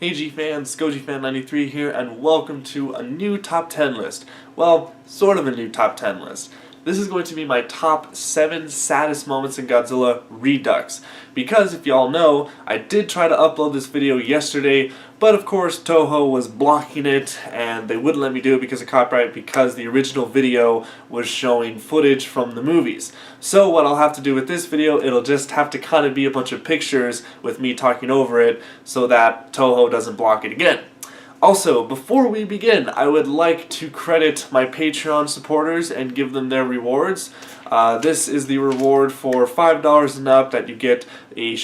Hey G-Fans, GojiFan93 here, and welcome to a new top 10 list. Well, sort of a new top 10 list. This is going to be my top 7 saddest moments in Godzilla Redux. Because, if y'all know, I did try to upload this video yesterday, but of course Toho was blocking it, and they wouldn't let me do it because of copyright, because the original video was showing footage from the movies. So what I'll have to do with this video, it'll just have to kind of be a bunch of pictures with me talking over it, so that Toho doesn't block it again. Also, before we begin, I would like to credit my Patreon supporters and give them their rewards. This is the reward for $5 and up that you get a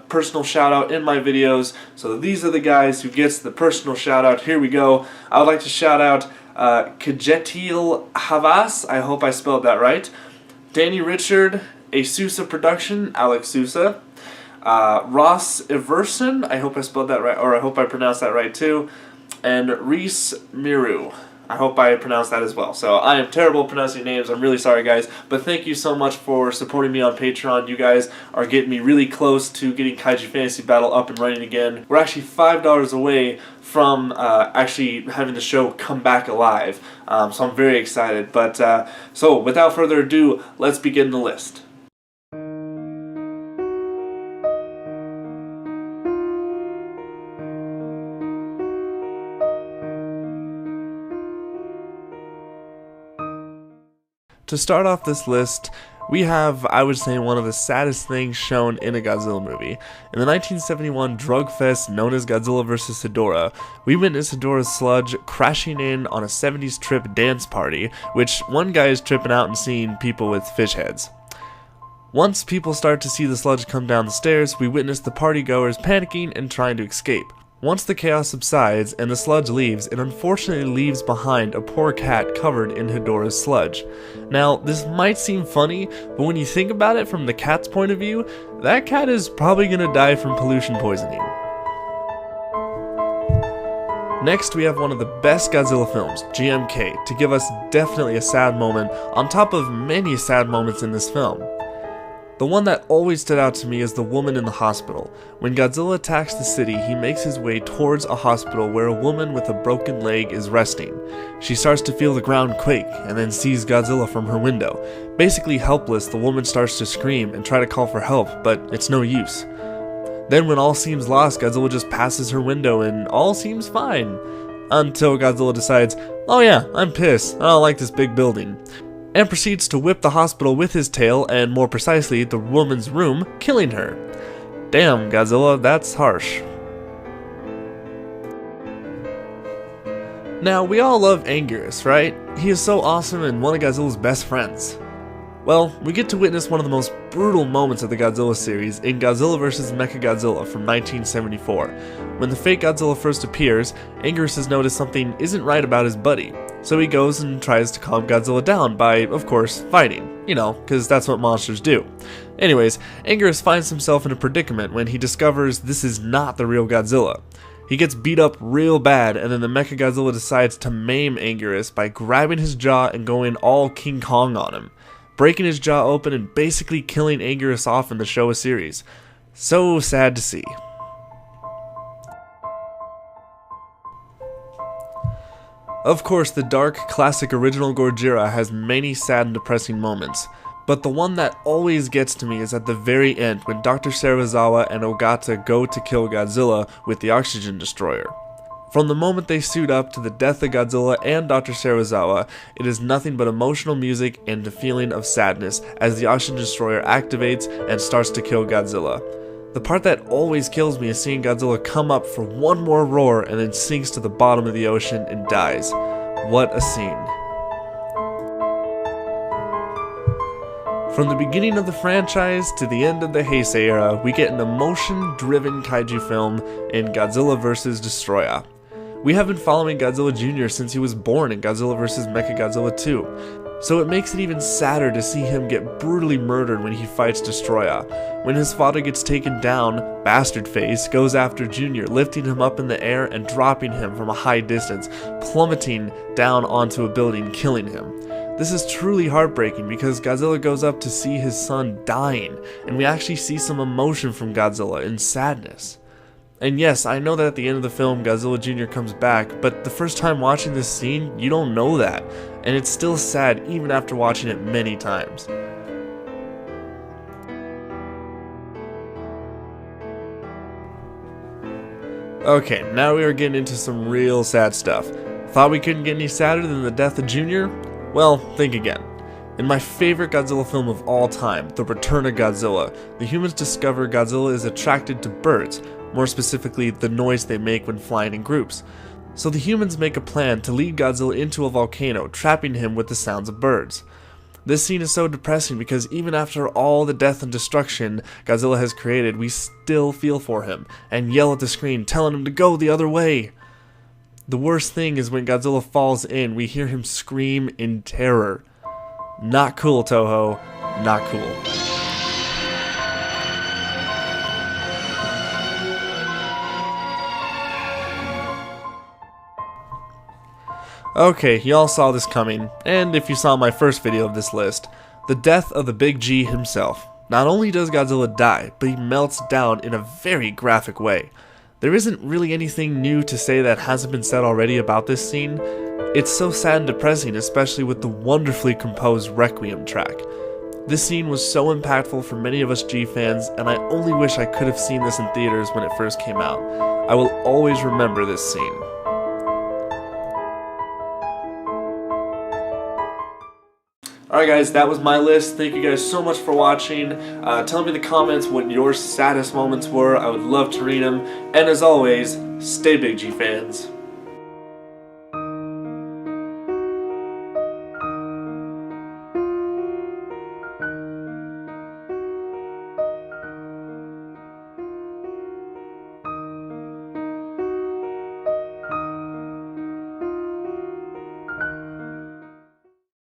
personal shout out in my videos. So these are the guys who gets the personal shout out. Here we go. I would like to shout out Kajetil Havas, I hope I spelled that right. Danny Richard, A Sousa Production, Alex Sousa. Ross Everson, I hope I spelled that right, or I hope I pronounced that right too. And Reese Miru. I hope I pronounced that as well. So I am terrible at pronouncing names. I'm really sorry, guys. But thank you so much for supporting me on Patreon. You guys are getting me really close to getting Kaiju Fantasy Battle up and running again. We're actually $5 away from actually having the show come back alive. So I'm very excited. But so without further ado, let's begin the list. To start off this list, we have, I would say, one of the saddest things shown in a Godzilla movie. In the 1971 drug fest known as Godzilla vs. Hedorah, we witness Hedorah's sludge crashing in on a 70s trip dance party, which one guy is tripping out and seeing people with fish heads. Once people start to see the sludge come down the stairs, we witness the partygoers panicking and trying to escape. Once the chaos subsides and the sludge leaves, it unfortunately leaves behind a poor cat covered in Hedorah's sludge. Now, this might seem funny, but when you think about it from the cat's point of view, that cat is probably gonna die from pollution poisoning. Next, we have one of the best Godzilla films, GMK, to give us definitely a sad moment on top of many sad moments in this film. The one that always stood out to me is the woman in the hospital. When Godzilla attacks the city, he makes his way towards a hospital where a woman with a broken leg is resting. She starts to feel the ground quake and then sees Godzilla from her window. Basically helpless, the woman starts to scream and try to call for help, but it's no use. Then when all seems lost, Godzilla just passes her window and all seems fine. Until Godzilla decides, oh yeah, I'm pissed, I don't like this big building, and proceeds to whip the hospital with his tail, and more precisely, the woman's room, killing her. Damn, Godzilla, that's harsh. Now, we all love Anguirus, right? He is so awesome and one of Godzilla's best friends. Well, we get to witness one of the most brutal moments of the Godzilla series in Godzilla vs. Mechagodzilla from 1974. When the fake Godzilla first appears, Anguirus has noticed something isn't right about his buddy. So he goes and tries to calm Godzilla down by, of course, fighting. You know, because that's what monsters do. Anyways, Anguirus finds himself in a predicament when he discovers this is not the real Godzilla. He gets beat up real bad, and then the Mechagodzilla decides to maim Anguirus by grabbing his jaw and going all King Kong on him, breaking his jaw open and basically killing Anguirus off in the Showa series. So sad to see. Of course, the dark, classic original Gojira has many sad and depressing moments, but the one that always gets to me is at the very end when Dr. Serizawa and Ogata go to kill Godzilla with the oxygen destroyer. From the moment they suit up to the death of Godzilla and Dr. Serizawa, it is nothing but emotional music and the feeling of sadness as the oxygen destroyer activates and starts to kill Godzilla. The part that always kills me is seeing Godzilla come up for one more roar and then sinks to the bottom of the ocean and dies. What a scene. From the beginning of the franchise to the end of the Heisei era, we get an emotion-driven kaiju film in Godzilla vs. Destroya. We have been following Godzilla Jr. since he was born in Godzilla vs. Mechagodzilla 2. So it makes it even sadder to see him get brutally murdered when he fights Destroya. When his father gets taken down, Bastard Face goes after Junior, lifting him up in the air and dropping him from a high distance, plummeting down onto a building, killing him. This is truly heartbreaking because Godzilla goes up to see his son dying, and we actually see some emotion from Godzilla in sadness. And yes, I know that at the end of the film Godzilla Jr. comes back, but the first time watching this scene, you don't know that, and it's still sad even after watching it many times. Okay, now we are getting into some real sad stuff. Thought we couldn't get any sadder than the death of Junior? Well, think again. In my favorite Godzilla film of all time, The Return of Godzilla, the humans discover Godzilla is attracted to birds, more specifically the noise they make when flying in groups. So the humans make a plan to lead Godzilla into a volcano, trapping him with the sounds of birds. This scene is so depressing because even after all the death and destruction Godzilla has created, we still feel for him and yell at the screen telling him to go the other way. The worst thing is when Godzilla falls in, we hear him scream in terror. Not cool, Toho. Not cool. Okay, y'all saw this coming, and if you saw my first video of this list, the death of the Big G himself. Not only does Godzilla die, but he melts down in a very graphic way. There isn't really anything new to say that hasn't been said already about this scene. It's so sad and depressing, especially with the wonderfully composed Requiem track. This scene was so impactful for many of us G fans, and I only wish I could have seen this in theaters when it first came out. I will always remember this scene. Alright guys, that was my list. Thank you guys so much for watching. Tell me in the comments what your saddest moments were. I would love to read them. And as always, stay big, G fans.